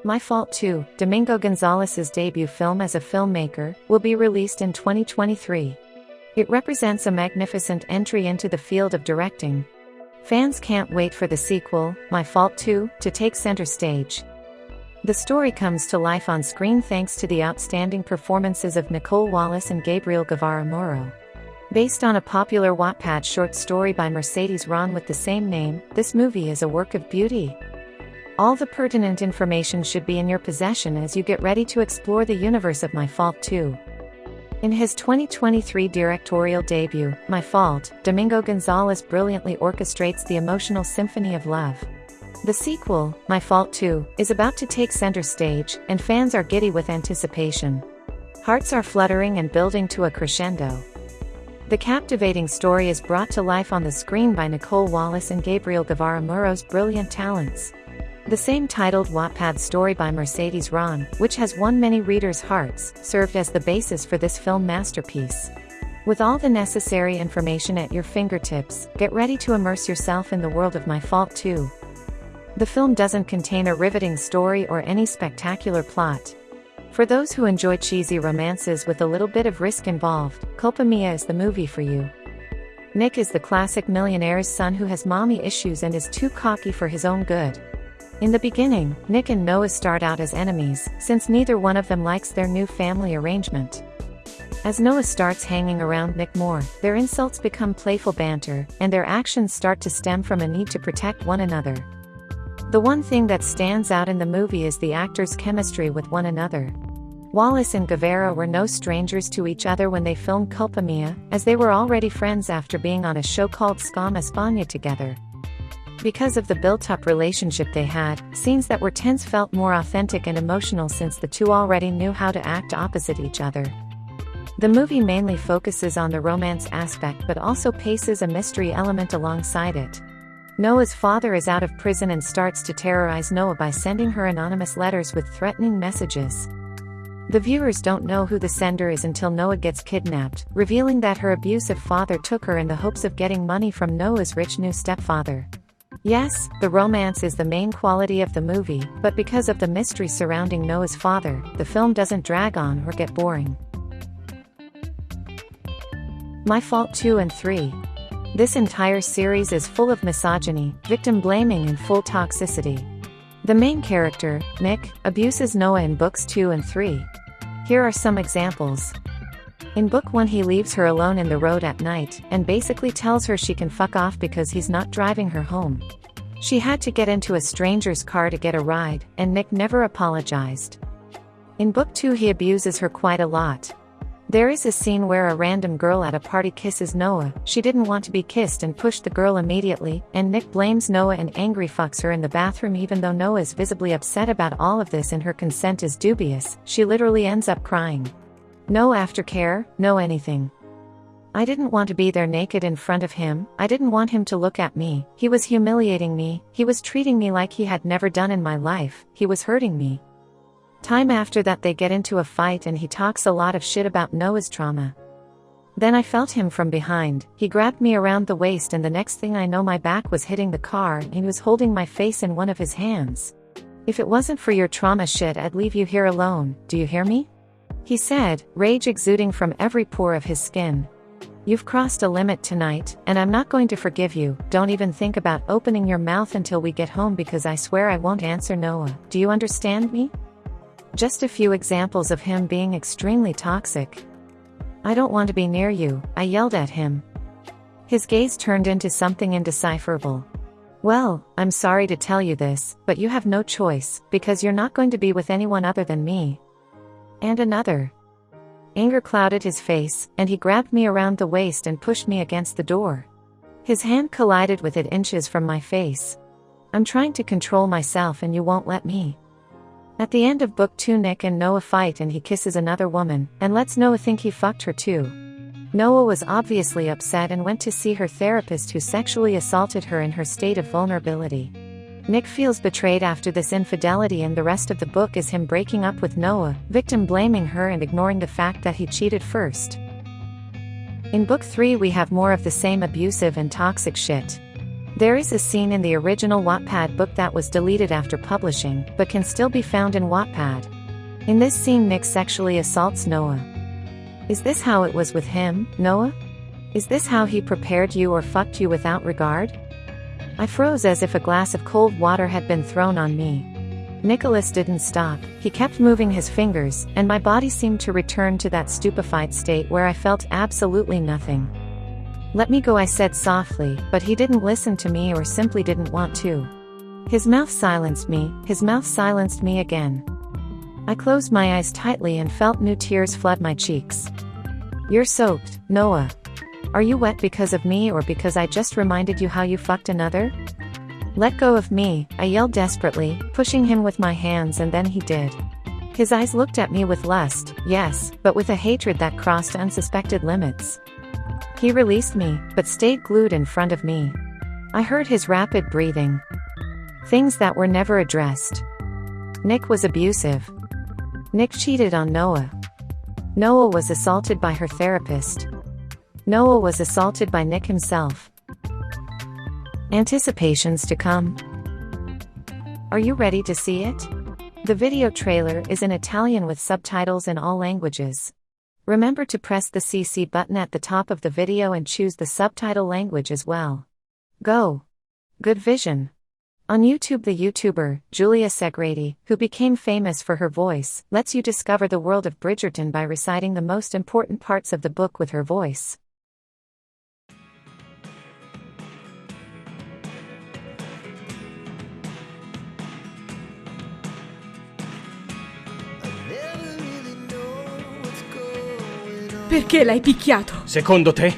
My Fault 2, Domingo Gonzalez's debut film as a filmmaker, will be released in 2023. It represents a magnificent entry into the field of directing. Fans can't wait for the sequel, My Fault 2, to take center stage. The story comes to life on screen thanks to the outstanding performances of Nicole Wallace and Gabriel Guevara Muro. Based on a popular Wattpad short story by Mercedes Ron with the same name, this movie is a work of beauty. All the pertinent information should be in your possession as you get ready to explore the universe of My Fault 2. In his 2023 directorial debut, My Fault, Domingo Gonzalez brilliantly orchestrates the emotional symphony of love. The sequel, My Fault 2, is about to take center stage, and fans are giddy with anticipation. Hearts are fluttering and building to a crescendo. The captivating story is brought to life on the screen by Nicole Wallace and Gabriel Guevara Muro's brilliant talents. The same titled Wattpad story by Mercedes Ron, which has won many readers' hearts, served as the basis for this film masterpiece. With all the necessary information at your fingertips, get ready to immerse yourself in the world of My Fault 2. The film doesn't contain a riveting story or any spectacular plot. For those who enjoy cheesy romances with a little bit of risk involved, Culpa Mia is the movie for you. Nick is the classic millionaire's son who has mommy issues and is too cocky for his own good. In the beginning, Nick and Noah start out as enemies, since neither one of them likes their new family arrangement. As Noah starts hanging around Nick more, their insults become playful banter, and their actions start to stem from a need to protect one another. The one thing that stands out in the movie is the actors' chemistry with one another. Wallace and Guevara were no strangers to each other when they filmed Culpa Mia, as they were already friends after being on a show called Scam España together. Because of the built-up relationship they had, scenes that were tense felt more authentic and emotional since the two already knew how to act opposite each other. The movie mainly focuses on the romance aspect but also paces a mystery element alongside it. Noah's father is out of prison and starts to terrorize Noah by sending her anonymous letters with threatening messages. The viewers don't know who the sender is until Noah gets kidnapped, revealing that her abusive father took her in the hopes of getting money from Noah's rich new stepfather. Yes, the romance is the main quality of the movie, but because of the mystery surrounding Noah's father, the film doesn't drag on or get boring. My Fault 2 and 3. This entire series is full of misogyny, victim blaming and full toxicity. The main character, Nick, abuses Noah in books 2 and 3. Here are some examples. In book 1 he leaves her alone in the road at night, and basically tells her she can fuck off because he's not driving her home. She had to get into a stranger's car to get a ride, and Nick never apologized. In book 2 he abuses her quite a lot. There is a scene where a random girl at a party kisses Noah, she didn't want to be kissed and pushed the girl immediately, and Nick blames Noah and angry fucks her in the bathroom even though Noah is visibly upset about all of this and her consent is dubious, she literally ends up crying. No aftercare, no anything. I didn't want to be there naked in front of him, I didn't want him to look at me, he was humiliating me, he was treating me like he had never done in my life, he was hurting me. Time after that they get into a fight and he talks a lot of shit about Noah's trauma. Then I felt him from behind, he grabbed me around the waist and the next thing I know my back was hitting the car and he was holding my face in one of his hands. If it wasn't for your trauma shit I'd leave you here alone, do you hear me? He said, rage exuding from every pore of his skin. You've crossed a limit tonight, and I'm not going to forgive you, don't even think about opening your mouth until we get home because I swear I won't answer Noah, do you understand me? Just a few examples of him being extremely toxic. I don't want to be near you, I yelled at him. His gaze turned into something indecipherable. Well, I'm sorry to tell you this, but you have no choice, because you're not going to be with anyone other than me. And another. Anger clouded his face, and he grabbed me around the waist and pushed me against the door. His hand collided with it inches from my face. I'm trying to control myself and you won't let me. At the end of book 2 Nick and Noah fight and he kisses another woman, and lets Noah think he fucked her too. Noah was obviously upset and went to see her therapist who sexually assaulted her in her state of vulnerability. Nick feels betrayed after this infidelity and the rest of the book is him breaking up with Noah, victim blaming her and ignoring the fact that he cheated first. In book 3 we have more of the same abusive and toxic shit. There is a scene in the original Wattpad book that was deleted after publishing, but can still be found in Wattpad. In this scene, Nick sexually assaults Noah. Is this how it was with him, Noah? Is this how he prepared you or fucked you without regard? I froze as if a glass of cold water had been thrown on me. Nicholas didn't stop, he kept moving his fingers, and my body seemed to return to that stupefied state where I felt absolutely nothing. Let me go, I said softly, but he didn't listen to me or simply didn't want to. His mouth silenced me again. I closed my eyes tightly and felt new tears flood my cheeks. You're soaked, Noah. Are you wet because of me or because I just reminded you how you fucked another? Let go of me, I yelled desperately, pushing him with my hands, and then he did. His eyes looked at me with lust, yes, but with a hatred that crossed unsuspected limits. He released me, but stayed glued in front of me. I heard his rapid breathing. Things that were never addressed. Nick was abusive. Nick cheated on Noah. Noah was assaulted by her therapist. Noah was assaulted by Nick himself. Anticipations to come. Are you ready to see it? The video trailer is in Italian with subtitles in all languages. Remember to press the CC button at the top of the video and choose the subtitle language as well. Go! Good vision! On YouTube, the YouTuber, Giulia Segreti, who became famous for her voice, lets you discover the world of Bridgerton by reciting the most important parts of the book with her voice. Perché l'hai picchiato? Secondo te?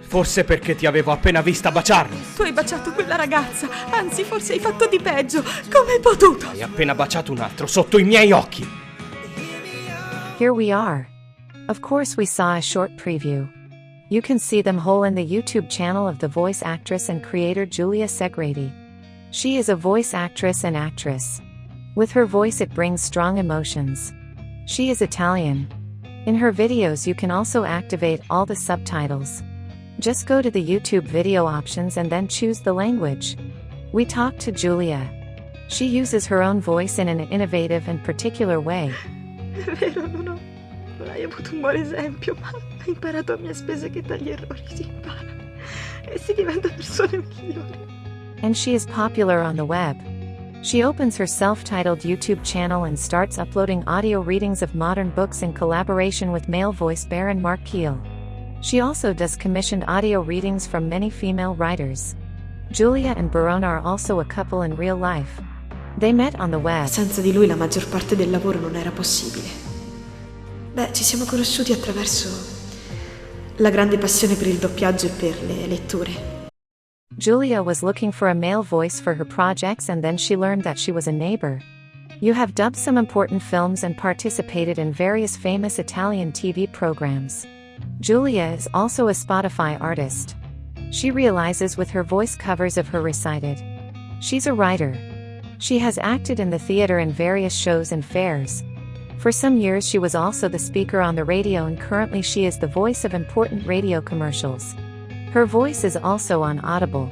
Forse perché ti avevo appena vista baciarlo. Tu hai baciato quella ragazza, anzi forse hai fatto di peggio. Come hai potuto? Hai appena baciato un altro sotto i miei occhi. Here we are. Of course we saw a short preview. You can see them whole in the YouTube channel of the voice actress and creator Giulia Segreti. She is a voice actress and actress. With her voice it brings strong emotions. She is Italian. In her videos you can also activate all the subtitles. Just go to the YouTube video options and then choose the language. We talked to Giulia. She uses her own voice in an innovative and particular way. È vero, non hai avuto un buon esempio, ma hai imparato a mie spese che dagli errori si impara e si diventa persone migliori. And she is popular on the web. She opens her self-titled YouTube channel and starts uploading audio readings of modern books in collaboration with male voice baron Mark Keel. She also does commissioned audio readings from many female writers. Giulia and Barone are also a couple in real life. They met on the web. Senza di lui la maggior parte del lavoro non era possibile. Beh, ci siamo conosciuti attraverso la grande passione per il doppiaggio e per le letture. Giulia was looking for a male voice for her projects, and then she learned that she was a neighbor. You have dubbed some important films and participated in various famous Italian TV programs. Giulia is also a Spotify artist. She realizes with her voice covers of her recited. She's a writer. She has acted in the theater in various shows and fairs. For some years she was also the speaker on the radio, and currently she is the voice of important radio commercials. Her voice is also on Audible.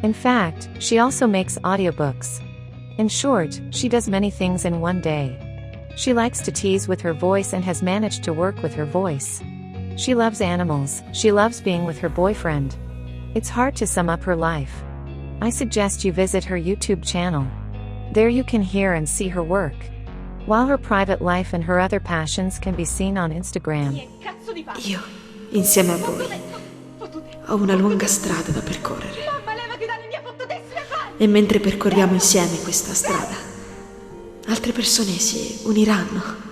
In fact, she also makes audiobooks. In short, she does many things in one day. She likes to tease with her voice and has managed to work with her voice. She loves animals, she loves being with her boyfriend. It's hard to sum up her life. I suggest you visit her YouTube channel. There you can hear and see her work. While her private life and her other passions can be seen on Instagram. Io, insieme a voi, ho una lunga strada da percorrere. E mentre percorriamo insieme questa strada, altre persone si uniranno.